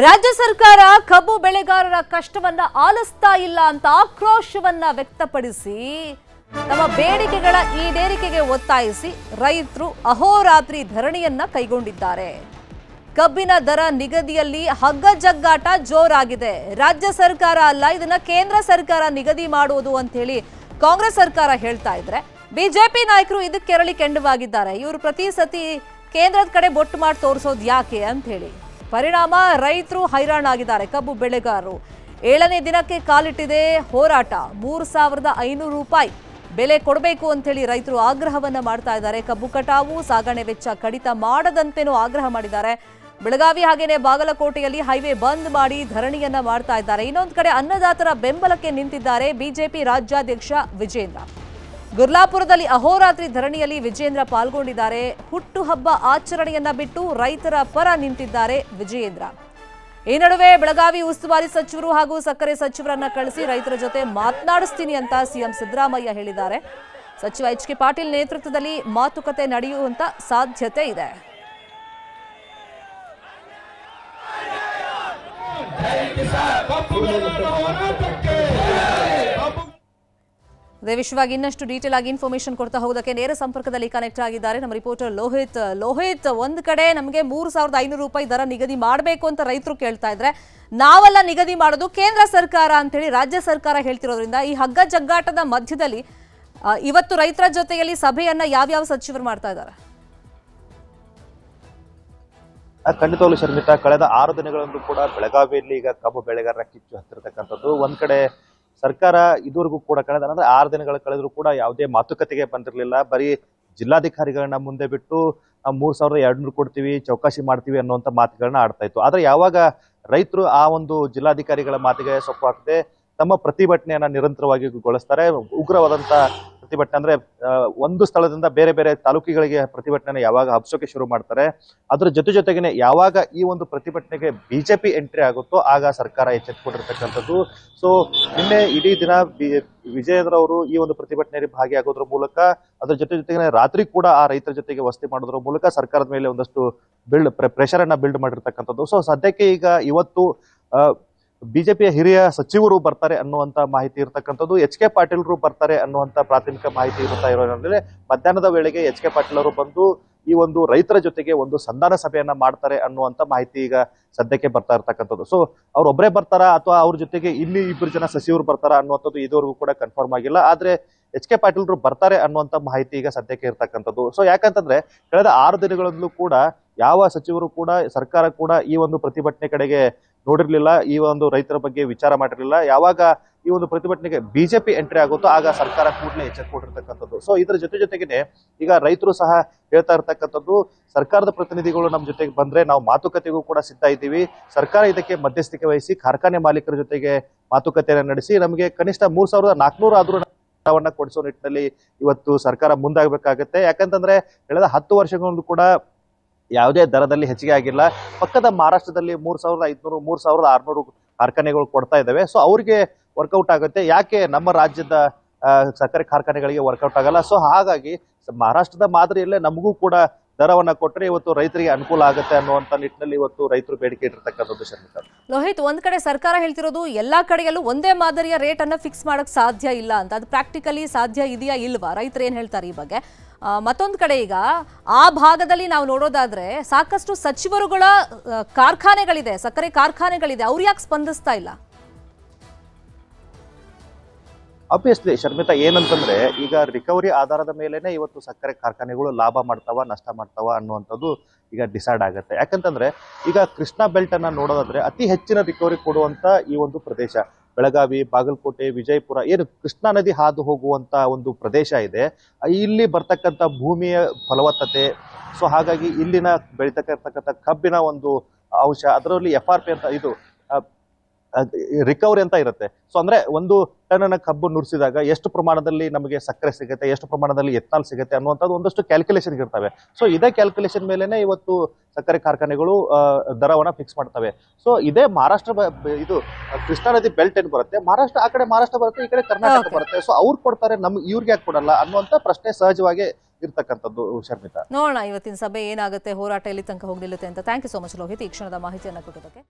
ರಾಜ್ಯ ಸರ್ಕಾರ ಕಬ್ಬು ಬೆಳೆಗಾರರ ಕಷ್ಟವನ್ನ ಆಲಿಸ್ತಾ ಇಲ್ಲ ಅಂತ ಆಕ್ರೋಶವನ್ನ ವ್ಯಕ್ತಪಡಿಸಿ ತಮ್ಮ ಬೇಡಿಕೆಗಳ ಈಡೇರಿಕೆಗೆ ಒತ್ತಾಯಿಸಿ ರೈತರು ಅಹೋರಾತ್ರಿ ಧರಣಿಯನ್ನ ಕೈಗೊಂಡಿದ್ದಾರೆ. ಕಬ್ಬಿನ ದರ ನಿಗದಿಯಲ್ಲಿ ಹಗ್ಗ ಜಗ್ಗಾಟ ಜೋರಾಗಿದೆ. ರಾಜ್ಯ ಸರ್ಕಾರ ಅಲ್ಲ, ಇದನ್ನ ಕೇಂದ್ರ ಸರ್ಕಾರ ನಿಗದಿ ಮಾಡುವುದು ಅಂತ ಹೇಳಿ ಕಾಂಗ್ರೆಸ್ ಸರ್ಕಾರ ಹೇಳ್ತಾ ಇದ್ರೆ ಬಿಜೆಪಿ ನಾಯಕರು ಇದಕ್ಕೆ ಕೆರಳಿ ಕೆಂಡವಾಗಿದ್ದಾರೆ. ಇವರು ಪ್ರತಿ ಸತಿ ಕೇಂದ್ರದ ಕಡೆ ಬೊಟ್ಟು ಮಾಡಿ ತೋರಿಸೋದು ಯಾಕೆ ಅಂತ ಹೇಳಿ ಪರಿಣಾಮ ರೈತರು ಹೈರಾಣಾಗಿದ್ದಾರೆ. ಕಬ್ಬು ಬೆಳೆಗಾರರು 7ನೇ ದಿನಕ್ಕೆ ಕಾಲಿಟ್ಟಿದೆ ಹೋರಾಟ. 3,500 ರೂಪಾಯಿ ಬೆಲೆ ಕೊಡಬೇಕು ಅಂತ ಹೇಳಿ ರೈತರು ಆಗ್ರಹವನ್ನ ಮಾಡ್ತಾ ಇದ್ದಾರೆ. ಕಬ್ಬು ಕಟಾವು ಸಾಗಣೆ ವೆಚ್ಚ ಕಡಿತ ಮಾಡದಂತೆನೂ ಆಗ್ರಹ ಮಾಡಿದ್ದಾರೆ. ಬೆಳಗಾವಿ ಹಾಗೇನೆ ಬಾಗಲಕೋಟೆಯಲ್ಲಿ ಹೈವೇ ಬಂದ್ ಮಾಡಿ ಧರಣಿಯನ್ನ ಮಾಡ್ತಾ ಇದ್ದಾರೆ. ಇನ್ನೊಂದು ಕಡೆ ಅನ್ನದಾತರ ಬೆಂಬಲಕ್ಕೆ ನಿಂತಿದ್ದಾರೆ ಬಿಜೆಪಿ ರಾಜ್ಯಾಧ್ಯಕ್ಷ ವಿಜೇಂದ್ರ. ಗುರ್ಲಾಪುರದಲ್ಲಿ ಅಹೋರಾತ್ರಿ ಧರಣಿಯಲ್ಲಿ ವಿಜೇಂದ್ರ ಪಾಲ್ಗೊಂಡಿದ್ದಾರೆ. ಹುಟ್ಟುಹಬ್ಬ ಆಚರಣೆಯನ್ನ ಬಿಟ್ಟು ರೈತರ ಪರ ನಿಂತಿದ್ದಾರೆ ವಿಜೇಂದ್ರ. ಈ ನಡುವೆ ಬೆಳಗಾವಿ ಉಸ್ತುವಾರಿ ಸಚಿವರು ಹಾಗೂ ಸಕ್ಕರೆ ಸಚಿವರನ್ನ ಕಳಿಸಿ ರೈತರ ಜೊತೆ ಮಾತನಾಡಿಸ್ತೀನಿ ಅಂತ ಸಿಎಂ ಸಿದ್ದರಾಮಯ್ಯ ಹೇಳಿದ್ದಾರೆ. ಸಚಿವ ಎಚ್.ಕೆ. ಪಾಟೀಲ್ ನೇತೃತ್ವದಲ್ಲಿ ಮಾತುಕತೆ ನಡೆಯುವಂತ ಸಾಧ್ಯತೆ ಇದೆ. ಅದೇ ವಿಷಯವಾಗಿ ಇನ್ನಷ್ಟು ಡೀಟೇಲ್ ಆಗಿ ಇನ್ಫಾರ್ಮೇಶನ್ ಕೊಡ್ತಾ ಹೋಗೋದಕ್ಕೆ ನೇರ ಸಂಪರ್ಕದಲ್ಲಿ ಕನೆಕ್ಟ್ ಆಗಿದ್ದಾರೆ ನಮ್ಮ ರಿಪೋರ್ಟರ್ ಲೋಹಿತ್. ಒಂದ್ ಕಡೆ ನಮಗೆ 3,500 ರೂಪಾಯಿ ದರ ನಿಗದಿ ಮಾಡಬೇಕು ಅಂತ ರೈತರು ಕೇಳ್ತಾ ಇದ್ರೆ, ನಾವೆಲ್ಲ ನಿಗದಿ ಮಾಡೋದು ಕೇಂದ್ರ ಸರ್ಕಾರ ಅಂತ ಹೇಳಿ ರಾಜ್ಯ ಸರ್ಕಾರ ಹೇಳ್ತಿರೋದ್ರಿಂದ ಈ ಹಗ್ಗ ಜಗ್ಗಾಟದ ಮಧ್ಯದಲ್ಲಿ ಇವತ್ತು ರೈತರ ಜೊತೆಯಲ್ಲಿ ಸಭೆಯನ್ನ ಯಾವ್ಯಾವ ಸಚಿವರು ಮಾಡ್ತಾ ಇದ್ದಾರೆ? ಖಂಡಿತವಾಗ್ಲೂ ಶರ್ಮಿತಾ, ಕಳೆದ 6 ದಿನಗಳಂದು ಕೂಡ ಬೆಳಗಾವಿಯಲ್ಲಿ ಈಗ ಕಬ್ಬು ಬೆಳೆಗಾರರ ಕಿಚ್ಚು ಹತ್ತಿರತಕ್ಕಂಥದ್ದು. ಒಂದ್ ಕಡೆ ಸರ್ಕಾರ ಇದುವರೆಗೂ ಕೂಡ ಕಳೆದ 6 ದಿನಗಳ ಕಳೆದ್ರು ಕೂಡ ಯಾವುದೇ ಮಾತುಕತೆಗೆ ಬಂದಿರಲಿಲ್ಲ. ಬರೀ ಜಿಲ್ಲಾಧಿಕಾರಿಗಳನ್ನ ಮುಂದೆ ಬಿಟ್ಟು 3,200 ಕೊಡ್ತೀವಿ, ಚೌಕಾಶಿ ಮಾಡ್ತೀವಿ ಅನ್ನುವಂಥ ಮಾತುಗಳನ್ನ ಆಡ್ತಾ ಇತ್ತು. ಆದ್ರೆ ಯಾವಾಗ ರೈತರು ಆ ಒಂದು ಜಿಲ್ಲಾಧಿಕಾರಿಗಳ ಮಾತಿಗೆ ಸೊಪ್ಪು ಹಾಕದೆ ತಮ್ಮ ಪ್ರತಿಭಟನೆಯನ್ನ ನಿರಂತರವಾಗಿ ಗೊಳಿಸ್ತಾರೆ. ಉಗ್ರವಾದಂತ ಪ್ರತಿಭಟನೆ ಅಂದ್ರೆ ಒಂದು ಸ್ಥಳದಿಂದ ಬೇರೆ ಬೇರೆ ತಾಲೂಕುಗಳಿಗೆ ಪ್ರತಿಭಟನೆ ಯಾವಾಗ ಹಬ್ಸೋಕೆ ಶುರು ಮಾಡ್ತಾರೆ, ಅದ್ರ ಜೊತೆಗೇನೆ ಯಾವಾಗ ಈ ಒಂದು ಪ್ರತಿಭಟನೆಗೆ ಬಿಜೆಪಿ ಎಂಟ್ರಿ ಆಗುತ್ತೋ ಆಗ ಸರ್ಕಾರ ಎಚ್ಚೆತ್ತುಕೊಂಡಿರ್ತಕ್ಕಂಥದ್ದು. ಸೊ ನಿನ್ನೆ ಇಡೀ ದಿನ ವಿಜಯೇಂದ್ರ ಅವರು ಈ ಒಂದು ಪ್ರತಿಭಟನೆಯಲ್ಲಿ ಭಾಗಿಯಾಗೋದ್ರ ಮೂಲಕ ಅದ್ರ ಜೊತೆಗೆ ರಾತ್ರಿ ಕೂಡ ಆ ರೈತರ ಜೊತೆಗೆ ವಸತಿ ಮಾಡೋದ್ರ ಮೂಲಕ ಸರ್ಕಾರದ ಮೇಲೆ ಒಂದಷ್ಟು ಪ್ರೆಷರ್ ಅನ್ನ ಬಿಲ್ಡ್ ಮಾಡಿರ್ತಕ್ಕಂಥದ್ದು. ಸೊ ಸದ್ಯಕ್ಕೆ ಈಗ ಇವತ್ತು ಬಿಜೆಪಿಯ ಹಿರಿಯ ಸಚಿವರು ಬರ್ತಾರೆ ಅನ್ನುವಂತ ಮಾಹಿತಿ ಇರತಕ್ಕಂಥದ್ದು. ಎಚ್.ಕೆ. ಪಾಟೀಲ್ರು ಬರ್ತಾರೆ ಅನ್ನುವಂತ ಪ್ರಾಥಮಿಕ ಮಾಹಿತಿ ಇರುತ್ತಾ ಇರೋದ್ರಲ್ಲಿ ಮಧ್ಯಾಹ್ನದ ವೇಳೆಗೆ ಎಚ್.ಕೆ. ಪಾಟೀಲ್ ಅವರು ಬಂದು ಈ ಒಂದು ರೈತರ ಜೊತೆಗೆ ಒಂದು ಸಂಧಾನ ಸಭೆಯನ್ನ ಮಾಡ್ತಾರೆ ಅನ್ನುವಂತ ಮಾಹಿತಿ ಈಗ ಸದ್ಯಕ್ಕೆ ಬರ್ತಾ ಇರ್ತಕ್ಕಂಥದ್ದು. ಸೊ ಅವ್ರೊಬ್ಬರೇ ಬರ್ತಾರಾ ಅಥವಾ ಅವ್ರ ಜೊತೆಗೆ ಇಲ್ಲಿ 2 ಜನ ಸಚಿವರು ಬರ್ತಾರಾ ಅನ್ನುವಂಥದ್ದು ಇದುವರೆಗೂ ಕೂಡ ಕನ್ಫರ್ಮ್ ಆಗಿಲ್ಲ. ಆದ್ರೆ ಎಚ್.ಕೆ. ಪಾಟೀಲ್ರು ಬರ್ತಾರೆ ಅನ್ನುವಂತ ಮಾಹಿತಿ ಈಗ ಸದ್ಯಕ್ಕೆ ಇರ್ತಕ್ಕಂಥದ್ದು. ಸೊ ಯಾಕಂತಂದ್ರೆ ಕಳೆದ 6 ದಿನಗಳಲ್ಲೂ ಕೂಡ ಯಾವ ಸಚಿವರು ಕೂಡ ಸರ್ಕಾರ ಕೂಡ ಈ ಒಂದು ಪ್ರತಿಭಟನೆ ಕಡೆಗೆ ನೋಡಿರ್ಲಿಲ್ಲ, ಈ ಒಂದು ರೈತರ ಬಗ್ಗೆ ವಿಚಾರ ಮಾಡಿರ್ಲಿಲ್ಲ. ಯಾವಾಗ ಈ ಒಂದು ಪ್ರತಿಭಟನೆಗೆ ಬಿಜೆಪಿ ಎಂಟ್ರಿ ಆಗುತ್ತೋ ಆಗ ಸರ್ಕಾರ ಕೂಡಲೇ ಎಚ್ಚೆತ್ತುಕೊಂಡಿರ್ತಕ್ಕಂಥದ್ದು. ಸೊ ಇದರ ಜೊತೆಗೇನೆ ಈಗ ರೈತರು ಸಹ ಹೇಳ್ತಾ ಇರ್ತಕ್ಕಂಥದ್ದು, ಸರ್ಕಾರದ ಪ್ರತಿನಿಧಿಗಳು ನಮ್ಮ ಜೊತೆಗೆ ಬಂದ್ರೆ ನಾವು ಮಾತುಕತೆಗೂ ಕೂಡ ಸಿದ್ಧ ಇದ್ದೀವಿ. ಸರ್ಕಾರ ಇದಕ್ಕೆ ಮಧ್ಯಸ್ಥಿಕೆ ವಹಿಸಿ ಕಾರ್ಖಾನೆ ಮಾಲೀಕರ ಜೊತೆಗೆ ಮಾತುಕತೆಯನ್ನು ನಡೆಸಿ ನಮಗೆ ಕನಿಷ್ಠ 3,400 ಆದ್ರೂ ಹಣವನ್ನ ಕೊಡಿಸೋ ನಿಟ್ಟಿನಲ್ಲಿ ಇವತ್ತು ಸರ್ಕಾರ ಮುಂದಾಗಬೇಕಾಗತ್ತೆ. ಯಾಕಂತಂದ್ರೆ ಕಳೆದ 10 ವರ್ಷಗಳಿಂದ ಕೂಡ ಯಾವುದೇ ದರದಲ್ಲಿ ಹೆಚ್ಚಿಗೆ ಆಗಿಲ್ಲ. ಪಕ್ಕದ ಮಹಾರಾಷ್ಟ್ರದಲ್ಲಿ 3,500 3,600 ಕಾರ್ಖಾನೆಗಳು ಕೊಡ್ತಾ ಇದ್ದಾವೆ. ಸೊ ಅವ್ರಿಗೆ ವರ್ಕೌಟ್ ಆಗುತ್ತೆ, ಯಾಕೆ ನಮ್ಮ ರಾಜ್ಯದ ಸಕ್ಕರೆ ಕಾರ್ಖಾನೆಗಳಿಗೆ ವರ್ಕೌಟ್ ಆಗಲ್ಲ? ಸೊ ಹಾಗಾಗಿ ಮಹಾರಾಷ್ಟ್ರದ ಮಾದರಿಯಲ್ಲೇ ನಮಗೂ ಕೂಡ ದರವನ್ನ ಕೊಟ್ಟರೆ ಇವತ್ತು ರೈತರಿಗೆ ಅನುಕೂಲ ಆಗುತ್ತೆ ಅನ್ನುವಂತ ನಿಟ್ಟಿನಲ್ಲಿ ಇವತ್ತು ರೈತರು ಬೇಡಿಕೆ ಇಟ್ಟಿರ್ತಕ್ಕಂಥದ್ದು. ಶರ್ಮಿತಾ, ಲೋಹಿತ್, ಒಂದ್ ಕಡೆ ಸರ್ಕಾರ ಹೇಳ್ತಿರೋದು ಎಲ್ಲಾ ಕಡೆಯಲ್ಲೂ ಒಂದೇ ಮಾದರಿಯ ರೇಟ್ ಅನ್ನ ಫಿಕ್ಸ್ ಮಾಡಕ್ ಸಾಧ್ಯ ಇಲ್ಲ ಅಂತ. ಅದು ಪ್ರಾಕ್ಟಿಕಲಿ ಸಾಧ್ಯ ಇದೆಯಾ ಇಲ್ವಾ? ರೈತರು ಏನ್ ಹೇಳ್ತಾರೆ ಈ ಬಗ್ಗೆ? ಮತ್ತೊಂದು ಕಡೆ ಈಗ ಆ ಭಾಗದಲ್ಲಿ ನಾವು ನೋಡೋದಾದ್ರೆ ಸಾಕಷ್ಟು ಸಚಿವರುಗಳ ಕಾರ್ಖಾನೆಗಳಿದೆ, ಸಕ್ಕರೆ ಕಾರ್ಖಾನೆಗಳಿದೆ, ಅವ್ರು ಯಾಕೆ ಸ್ಪಂದಿಸ್ತಾ ಇಲ್ಲ? ಆಬ್ವಿಯಸ್ಲಿ ಶರ್ಮಿತಾ, ಏನಂತಂದ್ರೆ ಈಗ ರಿಕವರಿ ಆಧಾರದ ಮೇಲೆನೆ ಇವತ್ತು ಸಕ್ಕರೆ ಕಾರ್ಖಾನೆಗಳು ಲಾಭ ಮಾಡ್ತಾವ ನಷ್ಟ ಮಾಡ್ತಾವ ಅನ್ನುವಂಥದ್ದು ಈಗ ಡಿಸೈಡ್ ಆಗುತ್ತೆ. ಯಾಕಂತಂದ್ರೆ ಈಗ ಕೃಷ್ಣಾ ಬೆಲ್ಟ್ ಅನ್ನ ನೋಡೋದಾದ್ರೆ ಅತಿ ಹೆಚ್ಚಿನ ರಿಕವರಿ ಕೊಡುವಂತ ಈ ಒಂದು ಪ್ರದೇಶ ಬೆಳಗಾವಿ, ಬಾಗಲಕೋಟೆ, ವಿಜಯಪುರ, ಏನು ಕೃಷ್ಣಾ ನದಿ ಹಾದು ಹೋಗುವಂತ ಒಂದು ಪ್ರದೇಶ ಇದೆ. ಇಲ್ಲಿ ಬರ್ತಕ್ಕಂಥ ಭೂಮಿಯ ಫಲವತ್ತತೆ, ಸೊ ಹಾಗಾಗಿ ಇಲ್ಲಿನ ಬೆಳೀತಕ್ಕಂಥ ಕಬ್ಬಿನ ಒಂದು ಅಂಶ, ಅದರಲ್ಲಿ FRP ಅಂತ ಇದು ರಿಕವರಿ ಅಂತ ಇರುತ್ತೆ. ಸೊ ಅಂದ್ರೆ ಒಂದು ಟನ್ ಕಬ್ಬು ನುರಿಸಿದಾಗ ಎಷ್ಟು ಪ್ರಮಾಣದಲ್ಲಿ ನಮಗೆ ಸಕ್ಕರೆ ಸಿಗುತ್ತೆ, ಎಷ್ಟು ಪ್ರಮಾಣದಲ್ಲಿ ಎಥನಾಲ್ ಸಿಗುತ್ತೆ ಅನ್ನುವಂಥದ್ದು ಒಂದಷ್ಟು ಕ್ಯಾಲ್ಕುಲೇಷನ್ ಇರ್ತವೆ. ಸೊ ಇದೇ ಕ್ಯಾಲ್ಕುಲೇಷನ್ ಮೇಲೆನೆ ಇವತ್ತು ಸಕ್ಕರೆ ಕಾರ್ಖಾನೆಗಳು ದರವನ್ನ ಫಿಕ್ಸ್ ಮಾಡ್ತವೆ. ಸೊ ಇದೇ ಮಹಾರಾಷ್ಟ್ರ ಇದು ಕೃಷ್ಣಾ ನದಿ ಬೆಲ್ಟ್ ಏನ್ ಬರುತ್ತೆ, ಮಹಾರಾಷ್ಟ್ರ ಆ ಕಡೆ ಮಹಾರಾಷ್ಟ್ರ ಬರುತ್ತೆ, ಈ ಕಡೆ ಕರ್ನಾಟಕ ಬರುತ್ತೆ. ಸೊ ಅವ್ರು ಕೊಡ್ತಾರೆ, ಇವ್ರಿಗೆ ಯಾಕೆ ಕೊಡಲ್ಲ ಅನ್ನುವಂತ ಪ್ರಶ್ನೆ ಸಹಜವಾಗಿ ಇರ್ತಕ್ಕಂಥದ್ದು. ಶರ್ಮಿತಾ, ನೋಡೋಣ ಇವತ್ತಿನ ಸಭೆ ಏನಾಗುತ್ತೆ, ಹೋರಾಟ ಎಲ್ಲಿ ತನಕ ಹೋಗಿ ನಿಲ್ಲುತ್ತೆ ಅಂತ. Thank you so much Lohith, ಈ ಕ್ಷಣದ ಮಾಹಿತಿಯನ್ನು ಕೊಟ್ಟದಕ್ಕೆ.